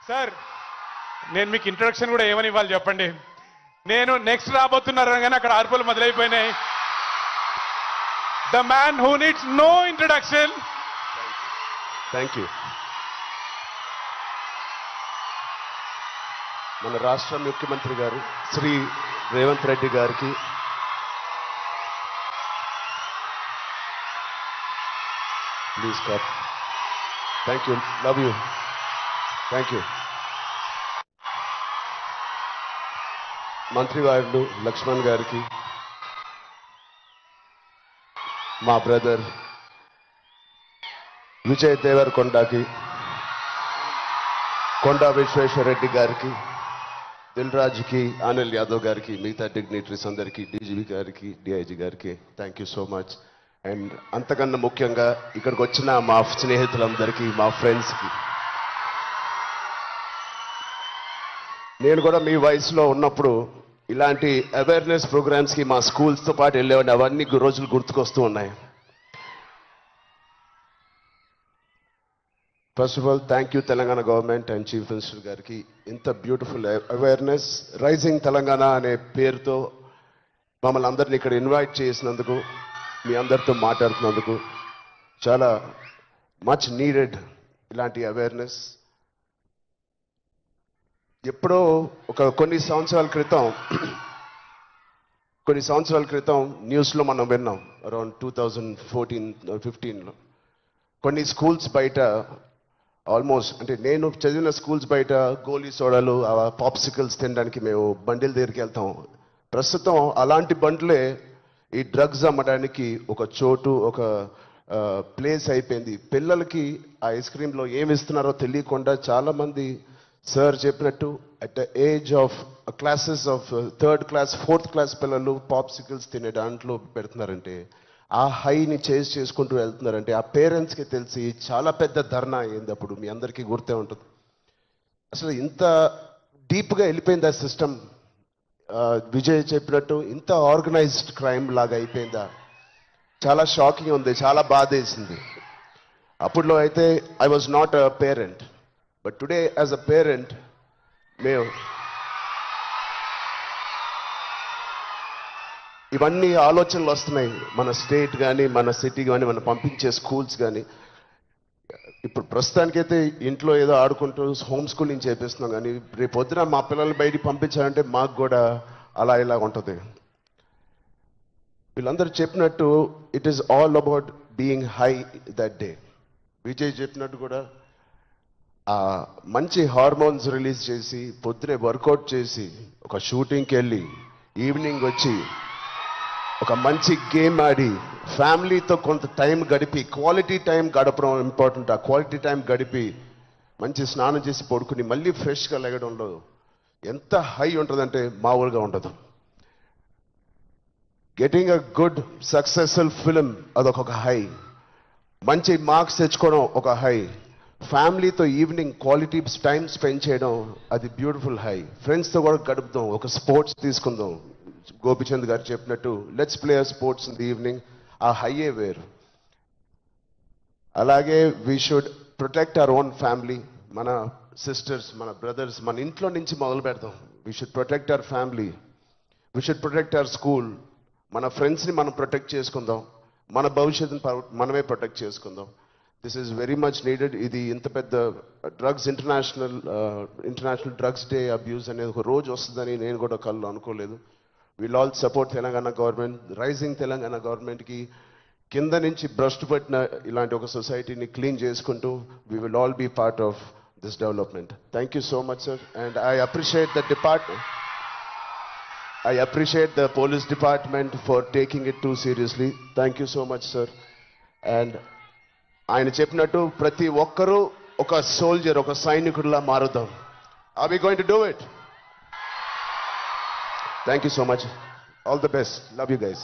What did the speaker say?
Sir నేను మీకు introduction కూడా ఏమని ఇవ్వాలి చెప్పండి. నేను నెక్స్ట్ రాబోతున్నారు కానీ అక్కడ ఆర్పులు మొదలైపోయినాయి. The man who needs no introduction. Thank you. మన రాష్ట్ర ముఖ్యమంత్రి గారు శ్రీ రేవంత్ రెడ్డి గారికి please clap. Thank you, love you, thank you. మంత్రివారులు లక్ష్మణ్ గారికి, మా బ్రదర్ విజయ్ దేవరకొండకి, కొండా విశ్వేశ్వరరెడ్డి గారికి, దిల్ రాజుకి, అనిల్ యాదవ్ గారికి, మిగతా డిగ్నిటరీస్ అందరికీ, డీజీపీ గారికి, డిఐజీ గారికి thank you so much. And అంతకన్నా ముఖ్యంగా ఇక్కడికి వచ్చిన మా స్నేహితులందరికీ, మా ఫ్రెండ్స్కి, నేను కూడా మీ వయసులో ఉన్నప్పుడు ఇలాంటి అవేర్నెస్ ప్రోగ్రామ్స్కి మా స్కూల్స్తో పాటు వెళ్ళేవాడిని. అవన్నీ రోజులు గుర్తుకొస్తూ ఉన్నాయి. First of all thank you Telangana government and chief minister గారికి. ఇంత బ్యూటిఫుల్ అవేర్నెస్ రైజింగ్ తెలంగాణ అనే పేరుతో మమ్మల్ని అందరినీ ఇక్కడ ఇన్వైట్ చేసినందుకు, మీ అందరితో మాట్లాడుతున్నందుకు చాలా మచ్ నీడెడ్ ఇలాంటి అవేర్నెస్. ఎప్పుడో కొన్ని సంవత్సరాల క్రితం న్యూస్లో మనం విన్నాం, అరౌండ్ 2014-15లో కొన్ని స్కూల్స్ బయట ఆల్మోస్ట్, అంటే నేను చదివిన స్కూల్స్ బయట గోలీ సోడాలు, పాప్సికల్స్ తినడానికి మేము బండిల దగ్గరికి వెళ్తాం. ప్రస్తుతం అలాంటి బండ్లే ఈ డ్రగ్స్ అమ్మడానికి ఒక చోటు, ఒక ప్లేస్ అయిపోయింది. పిల్లలకి ఆ ఐస్ క్రీమ్లో ఏమి ఇస్తున్నారో తెలియకుండా చాలామంది సార్ చెప్పినట్టు at the age of classes of 3rd class 4th class పిల్లలు పాప్సికల్స్ తినే దాంట్లో పెడుతున్నారంటే, ఆ హైని చేజ్ చేసుకుంటూ వెళ్తున్నారంటే ఆ పేరెంట్స్కి తెలిసి చాలా పెద్ద ధర్నా అయింది. అప్పుడు మీ అందరికీ గుర్తే ఉంటుంది. అసలు ఇంత డీప్గా వెళ్ళిపోయింది ఆ సిస్టమ్. విజయ్ చెప్పినట్టు ఇంత ఆర్గనైజ్డ్ క్రైమ్ లాగా అయిపోయిందా? చాలా షాకింగ్ ఉంది, చాలా బాధ వేసింది. అప్పుడులో అయితే I was not a parent, but today as a parent మేము ఇవన్నీ ఆలోచనలు వస్తున్నాయి. మన స్టేట్ కానీ, మన సిటీ కానీ, మనం పంపించే స్కూల్స్ కానీ. ఇప్పుడు ప్రస్తుతానికైతే ఇంట్లో ఏదో ఆడుకుంటూ హోమ్ స్కూలింగ్ చేపిస్తున్నాం, కానీ రేపు పొద్దున మా పిల్లల్ని బయటికి పంపించాలంటే మాకు కూడా అలా ఇలా ఉంటుంది. వీళ్ళందరూ చెప్పినట్టు it is all about being high that day. Vijay చెప్పినట్టు కూడా మంచి హార్మోన్స్ రిలీజ్ చేసి, పొద్దునే వర్కౌట్ చేసి, ఒక షూటింగ్కి వెళ్ళి ఈవినింగ్ వచ్చి ఒక మంచి గేమ్ ఆడి, ఫ్యామిలీతో కొంత టైం గడిపి, క్వాలిటీ టైం గడపడం ఇంపార్టెంట్. ఆ క్వాలిటీ టైం గడిపి మంచి స్నానం చేసి పడుకుని మళ్ళీ ఫ్రెష్గా లెగడంలో ఎంత హై ఉంటుందంటే మామూలుగా ఉండదు. Getting a good successful film అదొక హై, మంచి మార్క్స్ తెచ్చుకోవడం ఒక హై, ఫ్యామిలీతో ఈవినింగ్ క్వాలిటీ టైం స్పెండ్ చేయడం అది బ్యూటిఫుల్ హై, ఫ్రెండ్స్తో కూడా గడుపుదాం, ఒక స్పోర్ట్స్ తీసుకుందాం. గోపిచంద్ గారు చెప్పినట్టు let's play sports in the evening, ఆ హైయే వేరు. అలాగే we should protect our own family, మన సిస్టర్స్, మన బ్రదర్స్, మన ఇంట్లో నుంచి మొదలు పెడదాం. We should protect our family, we should protect our school, మన ఫ్రెండ్స్ని మనం ప్రొటెక్ట్ చేసుకుందాం, మన భవిష్యత్తుని మనమే ప్రొటెక్ట్ చేసుకుందాం. This is very much needed. ఇది ఇంత పెద్ద drugs international drugs day abuse అనేది ఒక రోజు వస్తుందని నేను కూడా కళ్ళు అనుకోలేదు. Will all support Telangana government, rising Telangana గవర్నమెంట్కి కింద నుంచి భ్రష్టు పట్టిన ఇలాంటి ఒక సొసైటీని క్లీన్ చేసుకుంటూ we will all be part of this development. Thank you so much sir. And I appreciate the police department for taking it too seriously. Thank you so much sir. And ఆయన చెప్పినట్టు ప్రతి ఒక్కరూ ఒక soldier, ఒక సైనికుడిలా మారుదాం. Are we going to do it? Thank you so much. All the best. Love you guys.